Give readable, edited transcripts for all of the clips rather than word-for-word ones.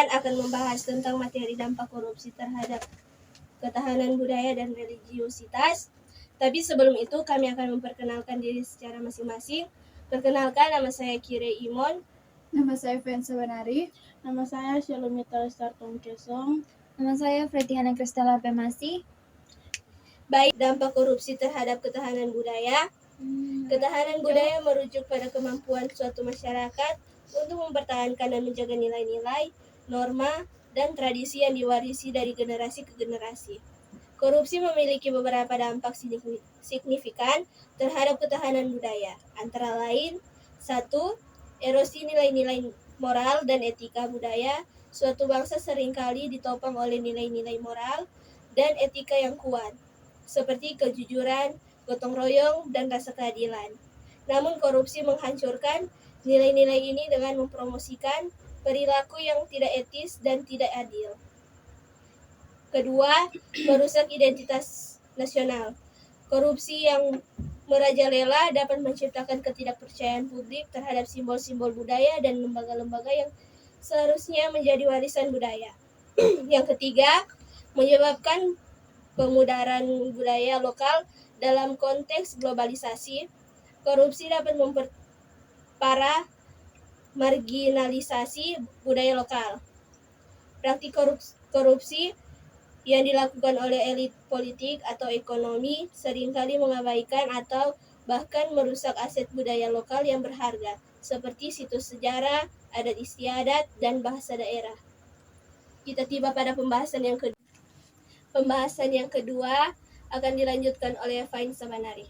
pertemuan akan membahas tentang materi dampak korupsi terhadap ketahanan budaya dan religiusitas. Tapi sebelum itu kami akan memperkenalkan diri secara masing-masing. Perkenalkan, nama saya Kire Imon. Nama saya Fensa Banari. Nama saya Shalomita Startong Kesong. Nama saya Fretiana Kristela Pemasi. Baik, dampak korupsi terhadap ketahanan budaya. Ketahanan budaya merujuk pada kemampuan suatu masyarakat untuk mempertahankan dan menjaga nilai-nilai, norma, dan tradisi yang diwarisi dari generasi ke generasi. Korupsi memiliki beberapa dampak signifikan terhadap ketahanan budaya, antara lain: 1. Erosi nilai-nilai moral dan etika budaya. Suatu bangsa seringkali ditopang oleh nilai-nilai moral dan etika yang kuat, seperti kejujuran, gotong royong, dan rasa keadilan. Namun korupsi menghancurkan nilai-nilai ini dengan mempromosikan perilaku yang tidak etis dan tidak adil. Kedua, merusak identitas nasional. Korupsi yang merajalela dapat menciptakan ketidakpercayaan publik terhadap simbol-simbol budaya dan lembaga-lembaga yang seharusnya menjadi warisan budaya. Yang ketiga, menyebabkan pemudaran budaya lokal dalam konteks globalisasi. Korupsi dapat memperparah marginalisasi budaya lokal. Praktik korupsi yang dilakukan oleh elit politik atau ekonomi seringkali mengabaikan atau bahkan merusak aset budaya lokal yang berharga, seperti situs sejarah, adat istiadat, dan bahasa daerah. Kita tiba pada pembahasan yang kedua. Pembahasan yang kedua akan dilanjutkan oleh Fain Sabanari.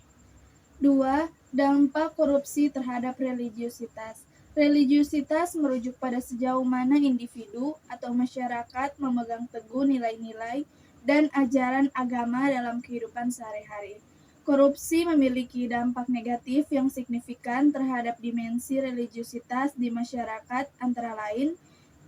2. Dampak korupsi terhadap religiusitas. Religiusitas merujuk pada sejauh mana individu atau masyarakat memegang teguh nilai-nilai dan ajaran agama dalam kehidupan sehari-hari. Korupsi memiliki dampak negatif yang signifikan terhadap dimensi religiusitas di masyarakat, antara lain: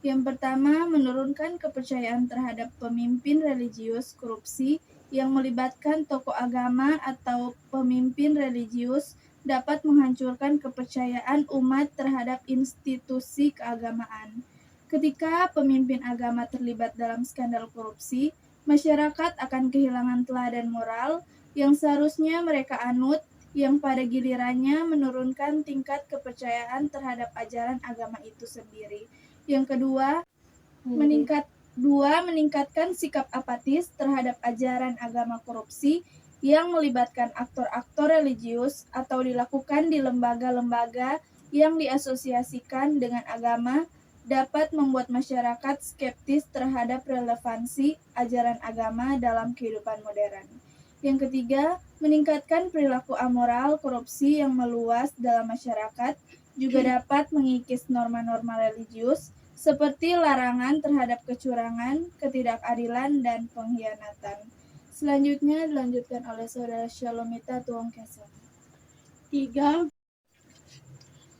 yang pertama, menurunkan kepercayaan terhadap pemimpin religius. Korupsi yang melibatkan tokoh agama atau pemimpin religius dapat menghancurkan kepercayaan umat terhadap institusi keagamaan. Ketika pemimpin agama terlibat dalam skandal korupsi, masyarakat akan kehilangan teladan moral yang seharusnya mereka anut, yang pada gilirannya menurunkan tingkat kepercayaan terhadap ajaran agama itu sendiri. Yang kedua, meningkatkan sikap apatis terhadap ajaran agama. Korupsi yang melibatkan aktor-aktor religius atau dilakukan di lembaga-lembaga yang diasosiasikan dengan agama dapat membuat masyarakat skeptis terhadap relevansi ajaran agama dalam kehidupan modern. Yang ketiga, meningkatkan perilaku amoral. Korupsi yang meluas dalam masyarakat juga dapat mengikis norma-norma religius seperti larangan terhadap kecurangan, ketidakadilan, dan pengkhianatan. Selanjutnya dilanjutkan oleh Saudara Shalomita Tuong Kesong. 3.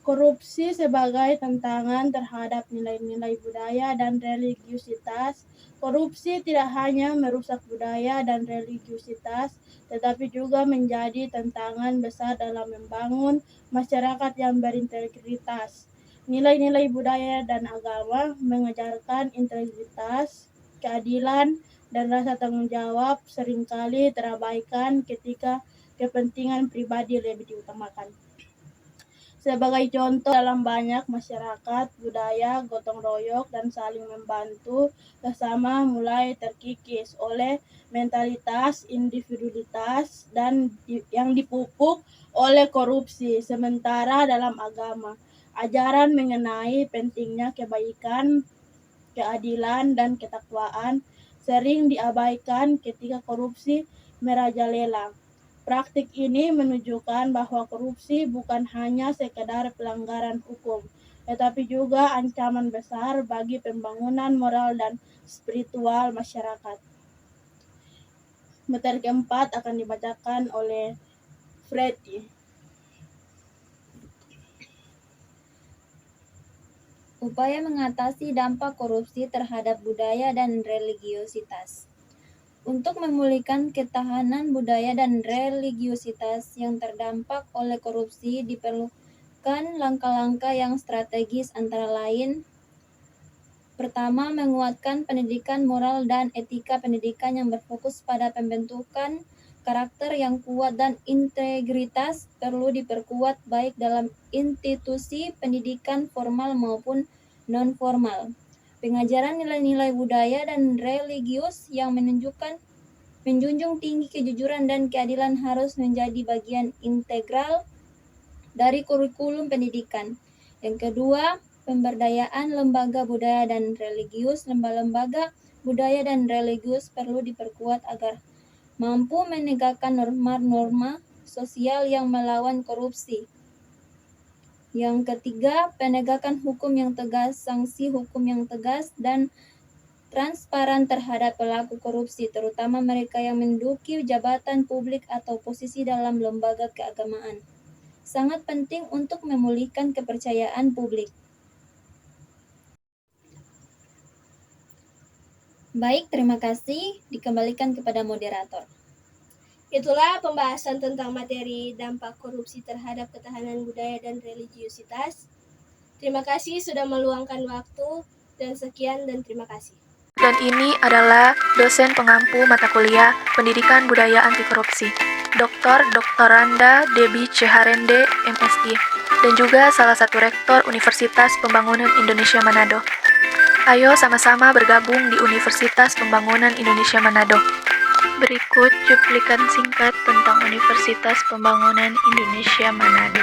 Korupsi sebagai tantangan terhadap nilai-nilai budaya dan religiusitas. Korupsi tidak hanya merusak budaya dan religiusitas, tetapi juga menjadi tantangan besar dalam membangun masyarakat yang berintegritas. Nilai-nilai budaya dan agama mengajarkan integritas, keadilan, dan rasa tanggung jawab seringkali terabaikan ketika kepentingan pribadi lebih diutamakan. Sebagai contoh, dalam banyak masyarakat, budaya gotong royong dan saling membantu bersama mulai terkikis oleh mentalitas individualitas dan yang dipupuk oleh korupsi. Sementara dalam agama, ajaran mengenai pentingnya kebaikan, keadilan, dan ketakwaan sering diabaikan ketika korupsi merajalela. Praktik ini menunjukkan bahwa korupsi bukan hanya sekedar pelanggaran hukum, tetapi juga ancaman besar bagi pembangunan moral dan spiritual masyarakat. Materi keempat akan dibacakan oleh Freddy. Upaya mengatasi dampak korupsi terhadap budaya dan religiusitas. Untuk memulihkan ketahanan budaya dan religiusitas yang terdampak oleh korupsi, diperlukan langkah-langkah yang strategis, antara lain: Pertama, menguatkan pendidikan moral dan etika pendidikan yang berfokus pada pembentukan karakter yang kuat dan integritas perlu diperkuat baik dalam institusi pendidikan formal maupun non-formal. Pengajaran nilai-nilai budaya dan religius yang menjunjung tinggi kejujuran dan keadilan harus menjadi bagian integral dari kurikulum pendidikan. Yang kedua, pemberdayaan lembaga budaya dan religius. Lembaga budaya dan religius perlu diperkuat agar mampu menegakkan norma-norma sosial yang melawan korupsi. Yang ketiga, penegakan hukum yang tegas, sanksi hukum yang tegas dan transparan terhadap pelaku korupsi, terutama mereka yang menduduki jabatan publik atau posisi dalam lembaga keagamaan. Sangat penting untuk memulihkan kepercayaan publik. Baik, terima kasih. Dikembalikan kepada moderator. Itulah pembahasan tentang materi dampak korupsi terhadap ketahanan budaya dan religiusitas. Terima kasih sudah meluangkan waktu, dan sekian dan terima kasih. Dan ini adalah dosen pengampu mata kuliah Pendidikan Budaya Anti Korupsi, Dr. Randa Debbie Ceharende, MSI, dan juga salah satu rektor Universitas Pembangunan Indonesia Manado. Ayo sama-sama bergabung di Universitas Pembangunan Indonesia Manado. Berikut cuplikan singkat tentang Universitas Pembangunan Indonesia Manado.